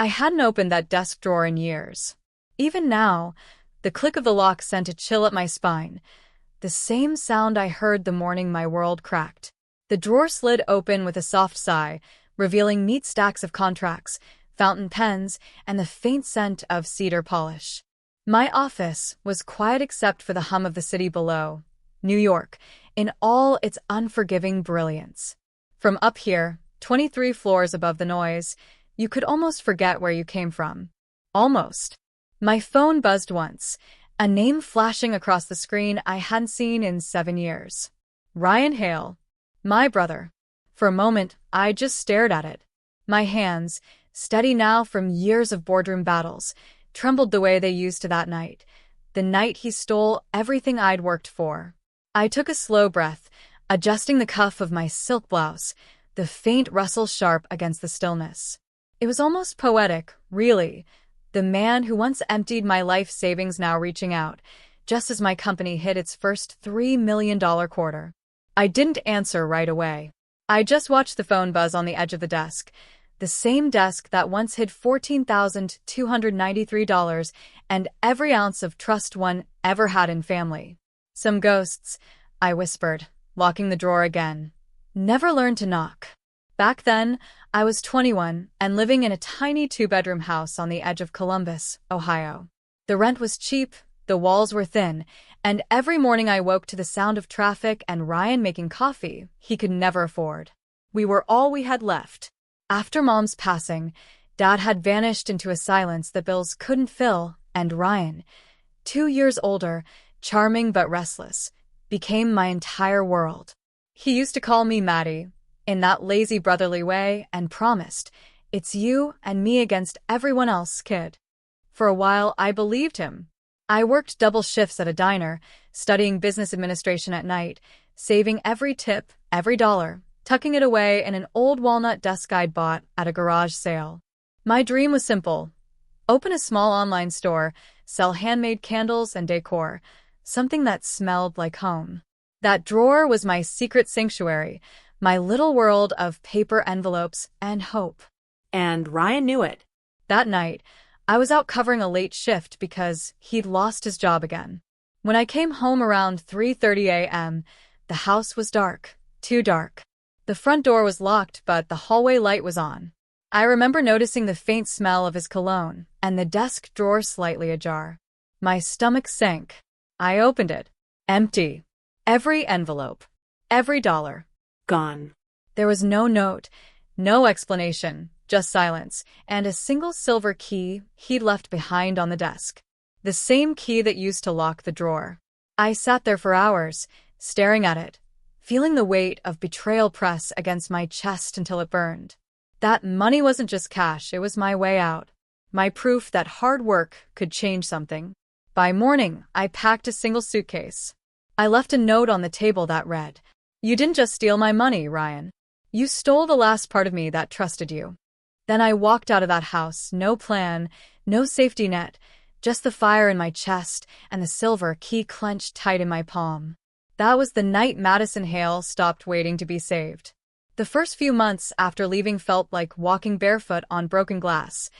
I hadn't opened that desk drawer in years. Even now, the click of the lock sent a chill up my spine, the same sound I heard the morning my world cracked. The drawer slid open with a soft sigh, revealing neat stacks of contracts, fountain pens, and the faint scent of cedar polish. My office was quiet except for the hum of the city below, New York, in all its unforgiving brilliance. From up here, 23 floors above the noise, you could almost forget where you came from. Almost. My phone buzzed once, a name flashing across the screen I hadn't seen in 7 years. Ryan Hale. My brother. For a moment, I just stared at it. My hands, steady now from years of boardroom battles, trembled the way they used to that night, the night he stole everything I'd worked for. I took a slow breath, adjusting the cuff of my silk blouse, the faint rustle sharp against the stillness. It was almost poetic, really. The man who once emptied my life savings now reaching out, just as my company hit its first $3 million quarter. I didn't answer right away. I just watched the phone buzz on the edge of the desk, the same desk that once hid $14,293 and every ounce of trust one ever had in family. Some ghosts, I whispered, locking the drawer again. Never learned to knock. Back then, I was 21 and living in a tiny 2-bedroom house on the edge of Columbus, Ohio. The rent was cheap, the walls were thin, and every morning I woke to the sound of traffic and Ryan making coffee he could never afford. We were all we had left. After Mom's passing, Dad had vanished into a silence that bills couldn't fill, and Ryan, 2 years older, charming but restless, became my entire world. He used to call me Maddie, in that lazy brotherly way, and promised, "It's you and me against everyone else, kid." For a while, I believed him. I worked double shifts at a diner, studying business administration at night, saving every tip, every dollar, tucking it away in an old walnut desk I'd bought at a garage sale. My dream was simple. Open a small online store, sell handmade candles and decor, something that smelled like home. That drawer was my secret sanctuary, my little world of paper envelopes and hope. And Ryan knew it. That night, I was out covering a late shift because he'd lost his job again. When I came home around 3:30 a.m., the house was dark, too dark. The front door was locked, but the hallway light was on. I remember noticing the faint smell of his cologne and the desk drawer slightly ajar. My stomach sank. I opened it. Empty. Every envelope. Every dollar. Gone. There was no note, no explanation, just silence, and a single silver key he'd left behind on the desk. The same key that used to lock the drawer. I sat there for hours, staring at it, feeling the weight of betrayal press against my chest until it burned. That money wasn't just cash, it was my way out. My proof that hard work could change something. By morning, I packed a single suitcase. I left a note on the table that read, "You didn't just steal my money, Ryan. You stole the last part of me that trusted you." Then I walked out of that house, no plan, no safety net, just the fire in my chest and the silver key clenched tight in my palm. That was the night Madison Hale stopped waiting to be saved. The first few months after leaving felt like walking barefoot on broken glass.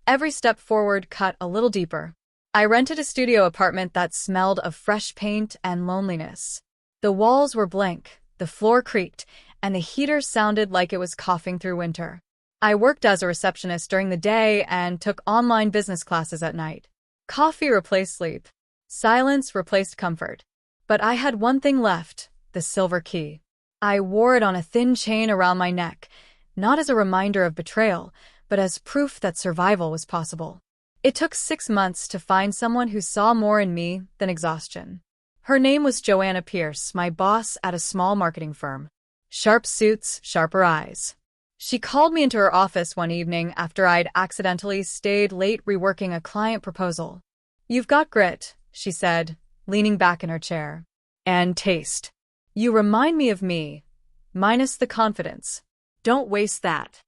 Every step forward cut a little deeper. I rented a studio apartment that smelled of fresh paint and loneliness. The walls were blank, the floor creaked, and the heater sounded like it was coughing through winter. I worked as a receptionist during the day and took online business classes at night. Coffee replaced sleep. Silence replaced comfort. But I had one thing left, the silver key. I wore it on a thin chain around my neck, not as a reminder of betrayal, but as proof that survival was possible. It took 6 months to find someone who saw more in me than exhaustion. Her name was Joanna Pierce, my boss at a small marketing firm. Sharp suits, sharper eyes. She called me into her office one evening after I'd accidentally stayed late reworking a client proposal. "You've got grit," she said, leaning back in her chair. "And taste. You remind me of me, minus the confidence. Don't waste that."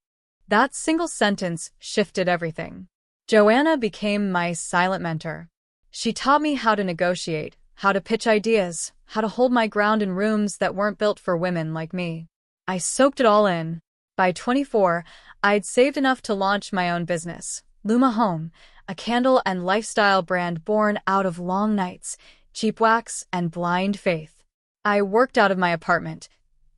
That single sentence shifted everything. Joanna became my silent mentor. She taught me how to negotiate, how to pitch ideas, how to hold my ground in rooms that weren't built for women like me. I soaked it all in. By 24, I'd saved enough to launch my own business, Luma Home, a candle and lifestyle brand born out of long nights, cheap wax, and blind faith. I worked out of my apartment,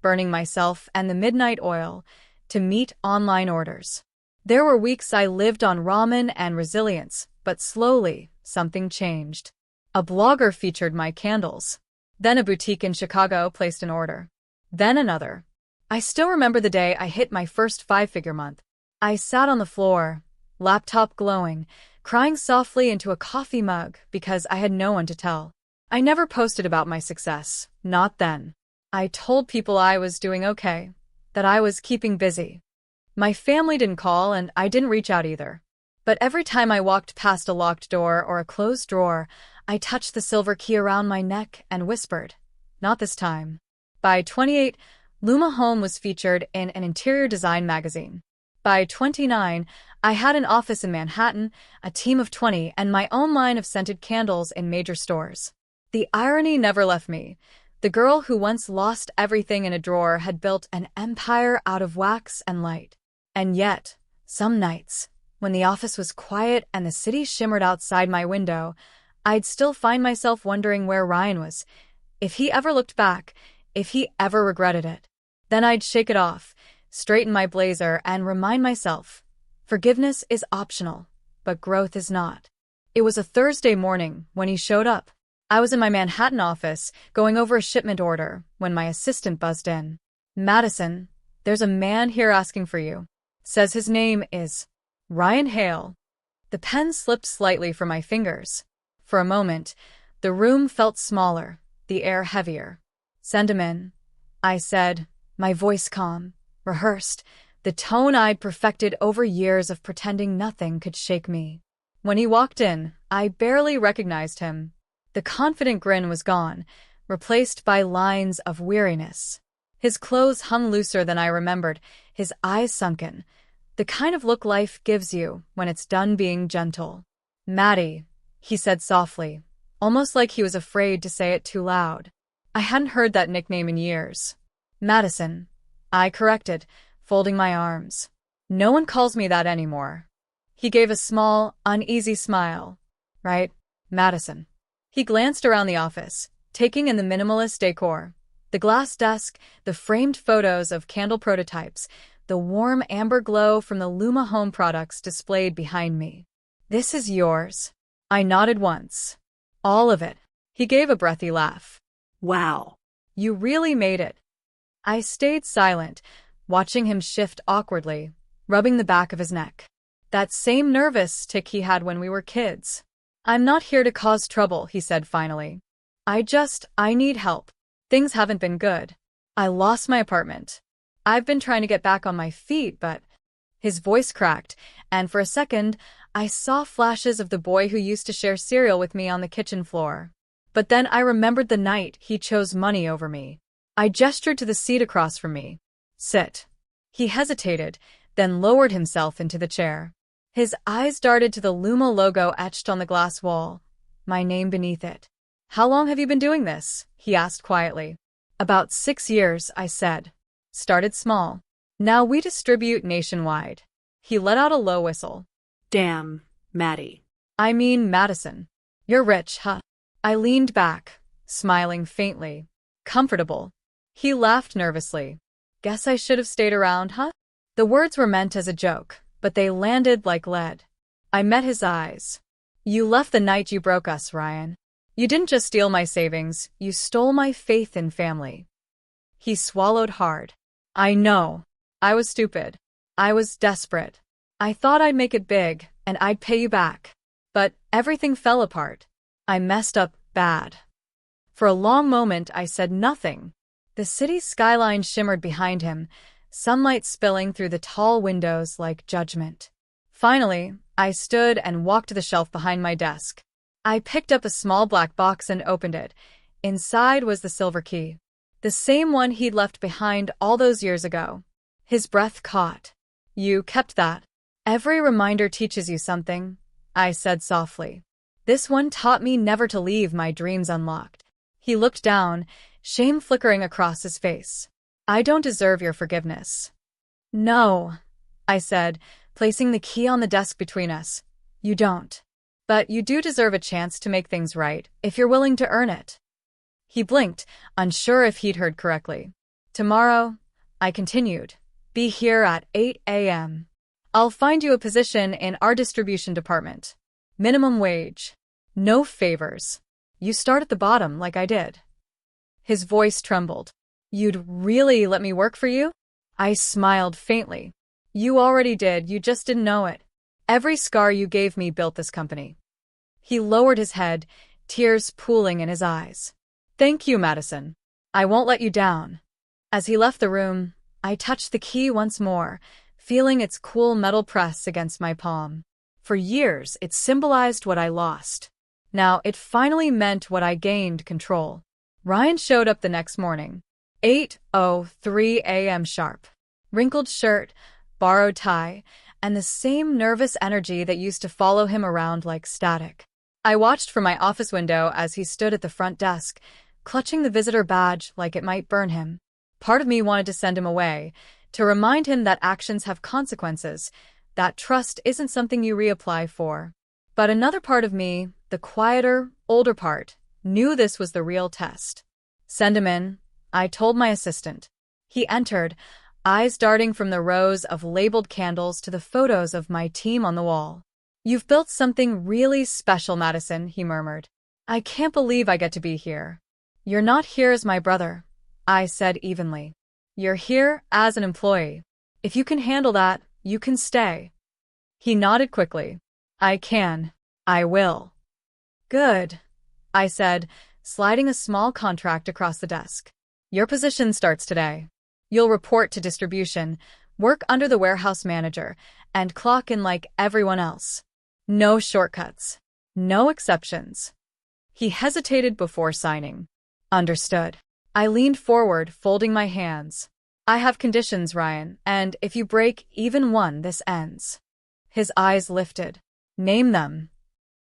burning myself and the midnight oil, to meet online orders. There were weeks I lived on ramen and resilience, but slowly, something changed. A blogger featured my candles. Then a boutique in Chicago placed an order. Then another. I still remember the day I hit my first five-figure month. I sat on the floor, laptop glowing, crying softly into a coffee mug because I had no one to tell. I never posted about my success, not then. I told people I was doing okay, that I was keeping busy. My family didn't call and I didn't reach out either. But every time I walked past a locked door or a closed drawer, I touched the silver key around my neck and whispered, "Not this time." By 28, Luma Home was featured in an interior design magazine. By 29, I had an office in Manhattan, a team of 20, and my own line of scented candles in major stores. The irony never left me. The girl who once lost everything in a drawer had built an empire out of wax and light. And yet, some nights, when the office was quiet and the city shimmered outside my window, I'd still find myself wondering where Ryan was, if he ever looked back, if he ever regretted it. Then I'd shake it off, straighten my blazer, and remind myself, forgiveness is optional, but growth is not. It was a Thursday morning when he showed up. I was in my Manhattan office, going over a shipment order, when my assistant buzzed in. "Madison, there's a man here asking for you. Says his name is Ryan Hale." The pen slipped slightly from my fingers. For a moment, the room felt smaller, the air heavier. "Send him in," I said, my voice calm, rehearsed, the tone I'd perfected over years of pretending nothing could shake me. When he walked in, I barely recognized him. The confident grin was gone, replaced by lines of weariness. His clothes hung looser than I remembered, his eyes sunken, the kind of look life gives you when it's done being gentle. "Maddie," he said softly, almost like he was afraid to say it too loud. I hadn't heard that nickname in years. "Madison," I corrected, folding my arms. "No one calls me that anymore." He gave a small, uneasy smile. "Right, Madison." He glanced around the office, taking in the minimalist decor. The glass desk, the framed photos of candle prototypes, the warm amber glow from the Luma Home products displayed behind me. "This is yours." I nodded once. "All of it." He gave a breathy laugh. Wow. "You really made it." I stayed silent, watching him shift awkwardly, rubbing the back of his neck. That same nervous tick he had when we were kids. "I'm not here to cause trouble," he said finally. I need help. Things haven't been good. I lost my apartment. I've been trying to get back on my feet, but..." His voice cracked, and for a second, I saw flashes of the boy who used to share cereal with me on the kitchen floor. But then I remembered the night he chose money over me. I gestured to the seat across from me. "Sit." He hesitated, then lowered himself into the chair. His eyes darted to the Luma logo etched on the glass wall, my name beneath it. "How long have you been doing this?" he asked quietly. "About 6 years," I said. "Started small. Now we distribute nationwide." He let out a low whistle. Damn, Maddie. "I mean, Madison. You're rich, huh?" I leaned back, smiling faintly. "Comfortable." He laughed nervously. "Guess I should have stayed around, huh?" The words were meant as a joke, but they landed like lead. I met his eyes. "You left the night you broke us, Ryan. You didn't just steal my savings, you stole my faith in family." He swallowed hard. "I know. I was stupid. I was desperate. I thought I'd make it big, and I'd pay you back. But everything fell apart. I messed up bad." For a long moment I said nothing. The city's skyline shimmered behind him, sunlight spilling through the tall windows like judgment. Finally, I stood and walked to the shelf behind my desk. I picked up a small black box and opened it. Inside was the silver key. The same one he'd left behind all those years ago. His breath caught. "You kept that. Every reminder teaches you something," I said softly. "This one taught me never to leave my dreams unlocked." He looked down, shame flickering across his face. "I don't deserve your forgiveness." "No," I said, placing the key on the desk between us. You don't. But you do deserve a chance to make things right, if you're willing to earn it. He blinked, unsure if he'd heard correctly. Tomorrow, I continued, be here at 8 a.m. I'll find you a position in our distribution department. Minimum wage. No favors. You start at the bottom like I did. His voice trembled. You'd really let me work for you? I smiled faintly. You already did, you just didn't know it. Every scar you gave me built this company. He lowered his head, tears pooling in his eyes. Thank you, Madison. I won't let you down. As he left the room, I touched the key once more, feeling its cool metal press against my palm. For years, it symbolized what I lost. Now, it finally meant what I gained control. Ryan showed up the next morning. 8:03 a.m. sharp. Wrinkled shirt, borrowed tie, and the same nervous energy that used to follow him around like static. I watched from my office window as he stood at the front desk, clutching the visitor badge like it might burn him. Part of me wanted to send him away, to remind him that actions have consequences, that trust isn't something you reapply for. But another part of me, the quieter, older part, knew this was the real test. Send him in, I told my assistant. He entered, eyes darting from the rows of labeled candles to the photos of my team on the wall. You've built something really special, Madison, he murmured. I can't believe I get to be here. You're not here as my brother, I said evenly. You're here as an employee. If you can handle that, you can stay. He nodded quickly. I can. I will. Good, I said, sliding a small contract across the desk. Your position starts today. You'll report to distribution, work under the warehouse manager, and clock in like everyone else. No shortcuts. No exceptions. He hesitated before signing. Understood. I leaned forward, folding my hands. I have conditions, Ryan, and if you break even one, this ends. His eyes lifted. Name them.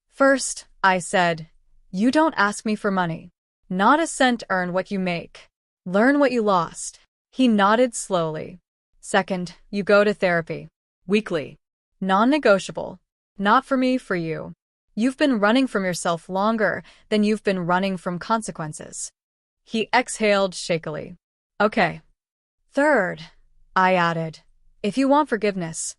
First, I said, you don't ask me for money. Not a cent. Earn what you make. Learn what you lost. He nodded slowly. Second, you go to therapy. Weekly. Non-negotiable. Not for me, for you. You've been running from yourself longer than you've been running from consequences. He exhaled shakily. Okay. Third, I added, if you want forgiveness,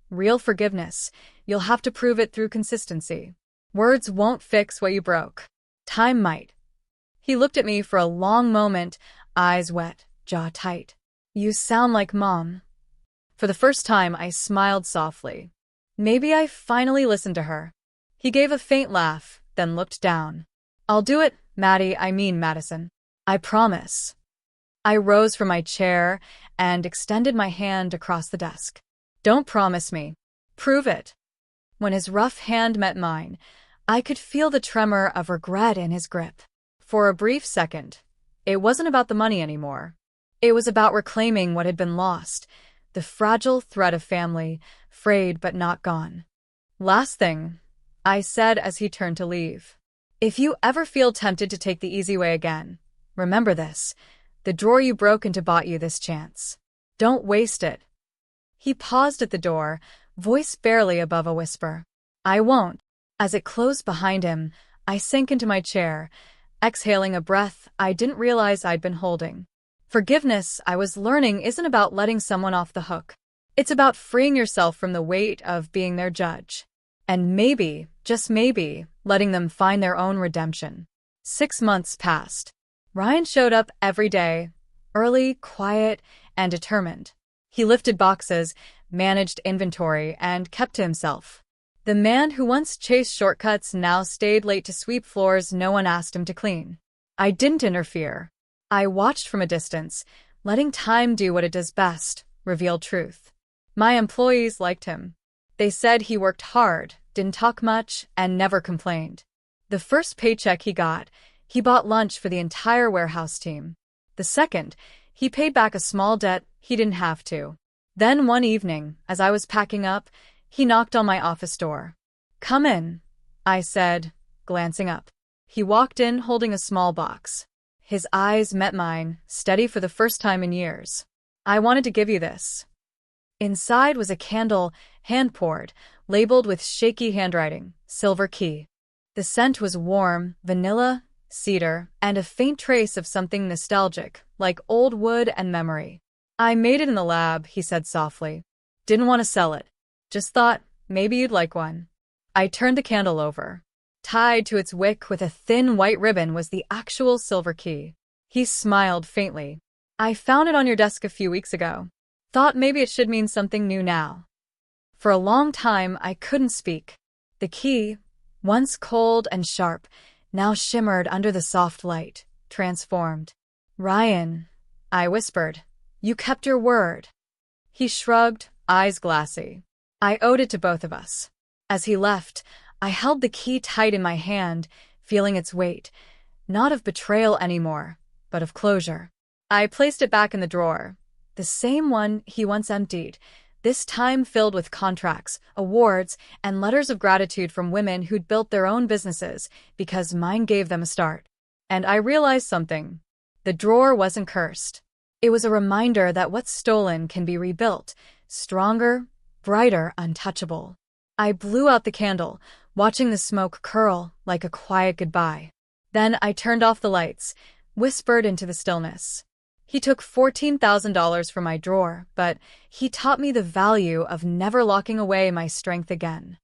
real forgiveness, you'll have to prove it through consistency. Words won't fix what you broke. Time might. He looked at me for a long moment, eyes wet, jaw tight. You sound like Mom. For the first time, I smiled softly. Maybe I finally listened to her. He gave a faint laugh, then looked down. I'll do it, Madison. I promise. I rose from my chair and extended my hand across the desk. Don't promise me. Prove it. When his rough hand met mine, I could feel the tremor of regret in his grip. For a brief second, it wasn't about the money anymore. It was about reclaiming what had been lost, the fragile thread of family, frayed but not gone. Last thing, I said as he turned to leave. If you ever feel tempted to take the easy way again, remember this. The drawer you broke into bought you this chance. Don't waste it. He paused at the door, voice barely above a whisper. I won't. As it closed behind him, I sank into my chair, exhaling a breath I didn't realize I'd been holding. Forgiveness, I was learning, isn't about letting someone off the hook. It's about freeing yourself from the weight of being their judge. And maybe, just maybe, letting them find their own redemption. 6 months passed. Ryan showed up every day, early, quiet, and determined. He lifted boxes, managed inventory, and kept to himself. The man who once chased shortcuts now stayed late to sweep floors no one asked him to clean. I didn't interfere. I watched from a distance, letting time do what it does best, reveal truth. My employees liked him. They said he worked hard, didn't talk much, and never complained. The first paycheck he got, he bought lunch for the entire warehouse team. The second, he paid back a small debt he didn't have to. Then one evening, as I was packing up, he knocked on my office door. Come in, I said, glancing up. He walked in holding a small box. His eyes met mine, steady for the first time in years. I wanted to give you this. Inside was a candle, hand-poured, labeled with shaky handwriting, silver key. The scent was warm, vanilla, cedar, and a faint trace of something nostalgic, like old wood and memory. "I made it in the lab," he said softly. "Didn't want to sell it. Just thought, maybe you'd like one." I turned the candle over. Tied to its wick with a thin white ribbon was the actual silver key. He smiled faintly. "I found it on your desk a few weeks ago. Thought maybe it should mean something new now." For a long time, I couldn't speak. The key, once cold and sharp, now shimmered under the soft light, transformed. "Ryan," I whispered, "you kept your word." He shrugged, eyes glassy. "I owed it to both of us." As he left, I held the key tight in my hand, feeling its weight, not of betrayal anymore, but of closure. I placed it back in the drawer, the same one he once emptied, this time filled with contracts, awards, and letters of gratitude from women who'd built their own businesses because mine gave them a start. And I realized something. The drawer wasn't cursed. It was a reminder that what's stolen can be rebuilt, stronger, brighter, untouchable. I blew out the candle, watching the smoke curl like a quiet goodbye. Then I turned off the lights, whispered into the stillness. He took $14,000 from my drawer, but he taught me the value of never locking away my strength again.